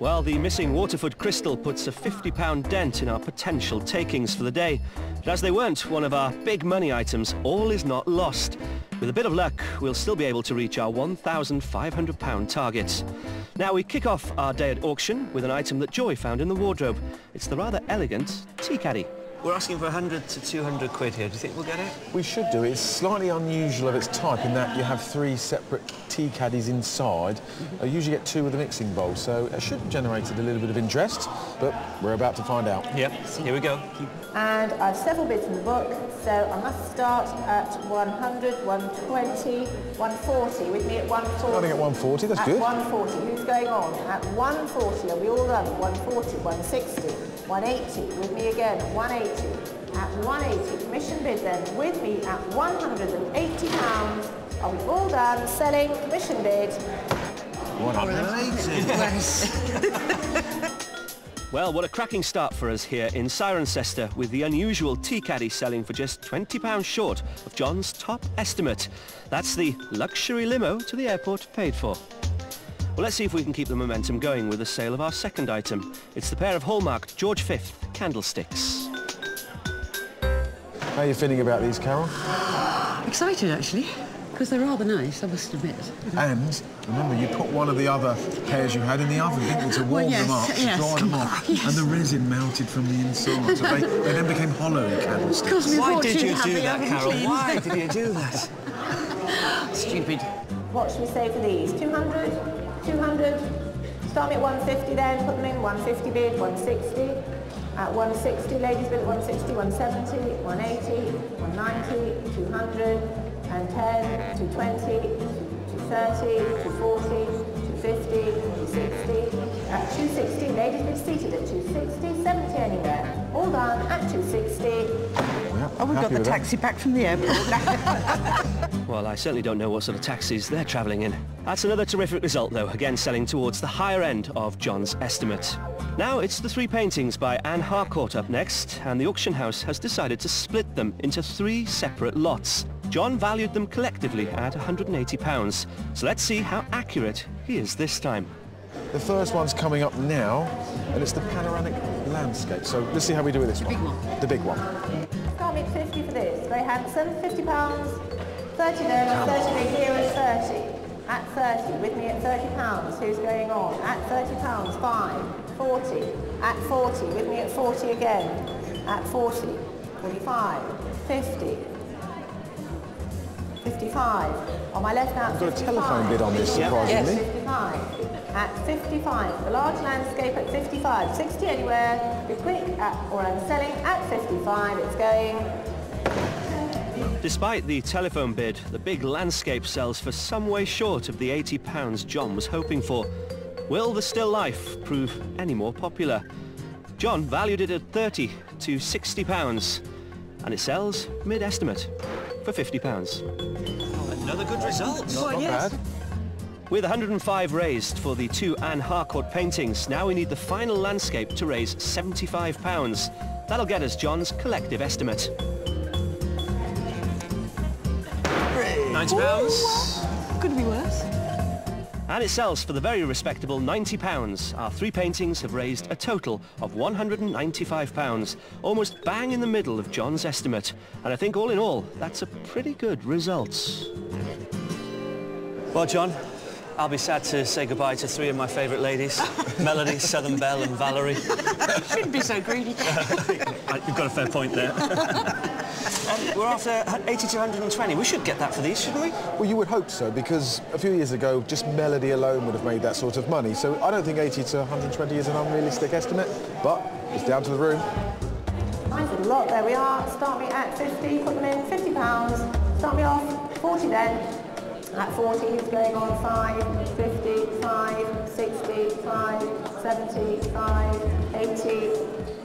Well, the missing Waterford crystal puts a £50 dent in our potential takings for the day. But as they weren't one of our big money items, all is not lost. With a bit of luck, we'll still be able to reach our £1,500 target. Now we kick off our day at auction with an item that Joy found in the wardrobe. It's the rather elegant tea caddy. We're asking for 100 to 200 quid here. Do you think we'll get it? We should do. It's slightly unusual of its type in that you have 3 separate tea caddies inside. I usually get 2 with a mixing bowl, so it should have generated a little bit of interest, but we're about to find out. Yep, here we go. And I've several bids in the book, so I must start at 100, 120, 140. With me at 140. Starting at 140, that's good. At 140. Who's going on? At 140. Are we all done? 140, 160, 180. With me again at 180. At 180. Commission bid then. With me at £180. Are we all done? Selling. Commission bid. 180. Well, what a cracking start for us here in Cirencester, with the unusual tea caddy selling for just £20 short of John's top estimate. That's the luxury limo to the airport paid for. Well, let's see if we can keep the momentum going with the sale of our second item. It's the pair of hallmarked George V candlesticks. How are you feeling about these, Carol? Excited, actually, because they're rather nice, I must admit. And remember, you put one of the other pairs you had in the oven, didn't you, to warm them up, to dry them off, and the resin melted from the inside, so they then became hollow candlesticks. Why did you do that, Carol? Why did you do that? Stupid. What should we say for these? 200? 200? Start me at 150 then, put them in. 150 bid, 160. At 160, ladies bid at 160, 170, 180, 190, 200, and 10, 220, 230, 240, 250, 260. At 260, ladies bid seated at 260, 70 anywhere. All done at 260. Oh, we've got the taxi back from the airport. Well, I certainly don't know what sort of taxis they're travelling in. That's another terrific result, though, again selling towards the higher end of John's estimate. Now it's the 3 paintings by Anne Harcourt up next, and the auction house has decided to split them into 3 separate lots. John valued them collectively at £180, so let's see how accurate he is this time. The first one's coming up now, and it's the panoramic landscape. So let's see how we do with this one. The big one. The big one. Start me at 50 for this. Very handsome. £50. 30 there, 30 bid here at 30. At 30, with me at £30. Who's going on? At £30, 5. 40. At 40, with me at 40 again. At 40. 45. 50. 55. On my left now, I've got a telephone bid on this, surprisingly. Yes, 55. At 55. The large landscape at 55. 60 anywhere. Be quick. Or I'm selling at 55. It's going. Despite the telephone bid, the big landscape sells for some way short of the £80 John was hoping for. Will the still life prove any more popular? John valued it at £30 to £60, and it sells mid-estimate for £50. Oh, another good result. Not bad. With 105 raised for the 2 Anne Harcourt paintings, now we need the final landscape to raise £75. That'll get us John's collective estimate. £90. Could be worse. And it sells for the very respectable £90. Our 3 paintings have raised a total of £195, almost bang in the middle of John's estimate. And I think all in all, that's a pretty good result. Well, John, I'll be sad to say goodbye to 3 of my favourite ladies, Melody, Southern Belle and Valerie. Shouldn't be so greedy. You've got a fair point there. We're after 80 to 120. We should get that for these, shouldn't we? Well, you would hope so, because a few years ago, just Melody alone would have made that sort of money. So I don't think 80 to 120 is an unrealistic estimate, but it's down to the room. Nice little lot. There we are. Start me at 50. Put them in. £50. Start me off. 40 then. At 40, who's going on? 5, 50, 5, 60, 5, 70, 5, 80.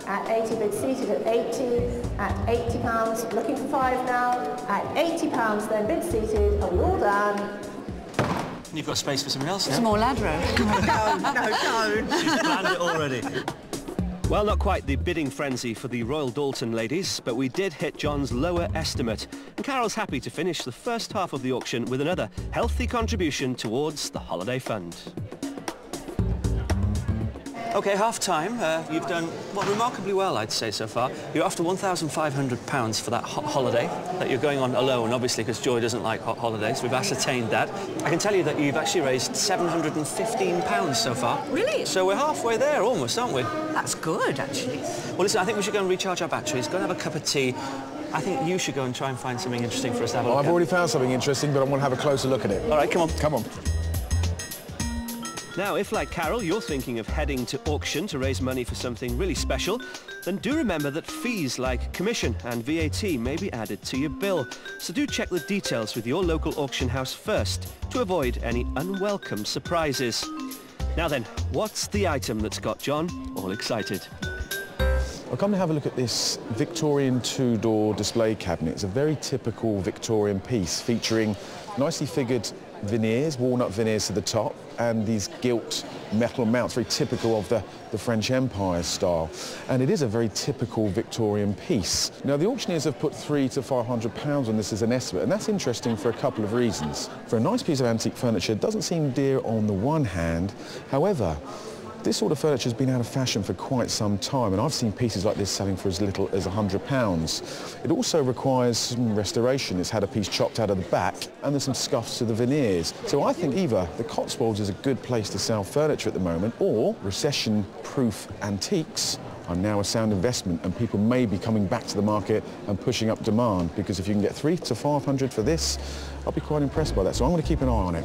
At 80, bid seated at 80. At £80, looking for 5 now. At £80, then bid seated. Are we all done? You've got space for something else now. Some more ladro. No, don't. She's planned it already. Well, not quite the bidding frenzy for the Royal Dalton ladies, but we did hit John's lower estimate. And Carol's happy to finish the first half of the auction with another healthy contribution towards the holiday fund. OK, half-time. You've done, well, remarkably well, I'd say, so far. You're after £1,500 for that holiday that you're going on alone, obviously, because Joy doesn't like hot holidays. We've ascertained that. I can tell you that you've actually raised £715 so far. Really? So we're halfway there, almost, aren't we? That's good, actually. Well, listen, I think we should go and recharge our batteries, go and have a cup of tea. I think you should go and try and find something interesting for us to have a look at. I've already found something interesting, but I want to have a closer look at it. All right, come on. Come on. Now, if, like Carol, you're thinking of heading to auction to raise money for something really special, then do remember that fees like commission and VAT may be added to your bill. So do check the details with your local auction house first to avoid any unwelcome surprises. Now then, what's the item that's got John all excited? I'll come and have a look at this Victorian two-door display cabinet. It's a very typical Victorian piece featuring nicely figured veneers, walnut veneers to the top, and these gilt metal mounts, very typical of the French Empire style. And it is a very typical Victorian piece. Now, the auctioneers have put £300 to £500 on this as an estimate, and that's interesting for a couple of reasons. For a nice piece of antique furniture, it doesn't seem dear on the one hand. However, this sort of furniture has been out of fashion for quite some time, and I've seen pieces like this selling for as little as £100. It also requires some restoration. It's had a piece chopped out of the back, and there's some scuffs to the veneers. So I think either the Cotswolds is a good place to sell furniture at the moment, or recession-proof antiques are now a sound investment, and people may be coming back to the market and pushing up demand, because if you can get £300 to £500 for this, I'll be quite impressed by that. So I'm going to keep an eye on it.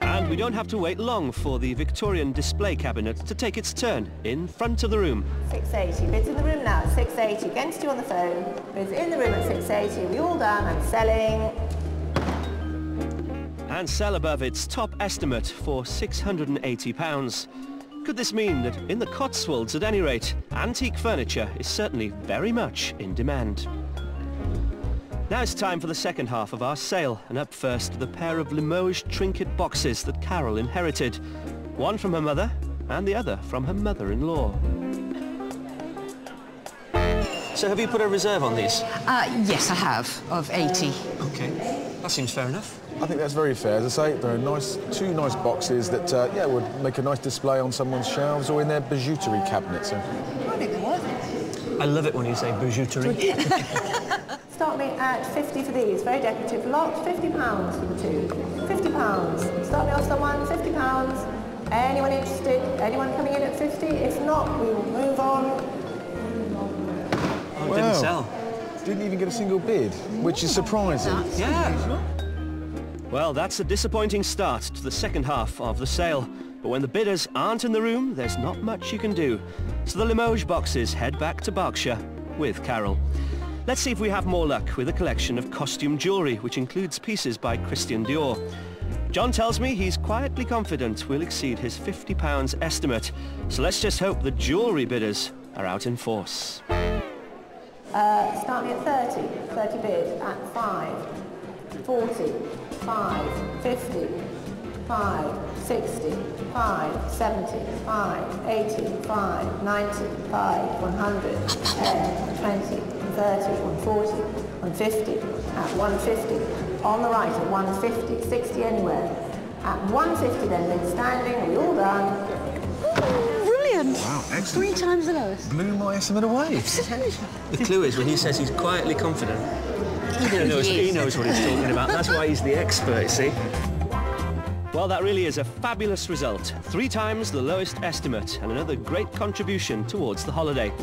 And we don't have to wait long for the Victorian display cabinet to take its turn in front of the room. 680. Bids in the room now at 680. Against you on the phone. Bids in the room at 680. We all done. I'm selling. And sell above its top estimate for £680. Could this mean that in the Cotswolds, at any rate, antique furniture is certainly very much in demand? Now it's time for the second half of our sale, and up first the pair of Limoges trinket boxes that Carol inherited. One from her mother, and the other from her mother-in-law. So have you put a reserve on these? Yes, I have, of 80. OK, that seems fair enough. I think that's very fair. As I say, they're two nice boxes that, yeah, would make a nice display on someone's shelves or in their bijouterie cabinet. So. I think they're worth it. I love it when you say bijouterie. Start me at 50 for these. Very decorative lot. £50 for the two. £50. Start me off someone. £50. Anyone interested? Anyone coming in at 50? If not, we will move on. Oh, it didn't sell. Didn't even get a single bid, which is surprising. Yeah. Well, that's a disappointing start to the second half of the sale. But when the bidders aren't in the room, there's not much you can do. So the Limoges boxes head back to Berkshire with Carol. Let's see if we have more luck with a collection of costume jewellery, which includes pieces by Christian Dior. John tells me he's quietly confident we'll exceed his £50 estimate. So let's just hope the jewellery bidders are out in force. Start me at 30. 30 bid at 5. 40. 5. 50. 5. 60. 5. 70. 5. 80. 5. 90. 5. 100. 10. 20. 30, 140, 150, at 150, on the right at 150, 60 anywhere. At 150 then standing, are we all done? Brilliant! Wow, excellent. 3 times the lowest. Blew my estimate away. The clue is when he says he's quietly confident, he knows what he's talking about. That's why he's the expert, you see. Well, that really is a fabulous result. 3 times the lowest estimate and another great contribution towards the holiday.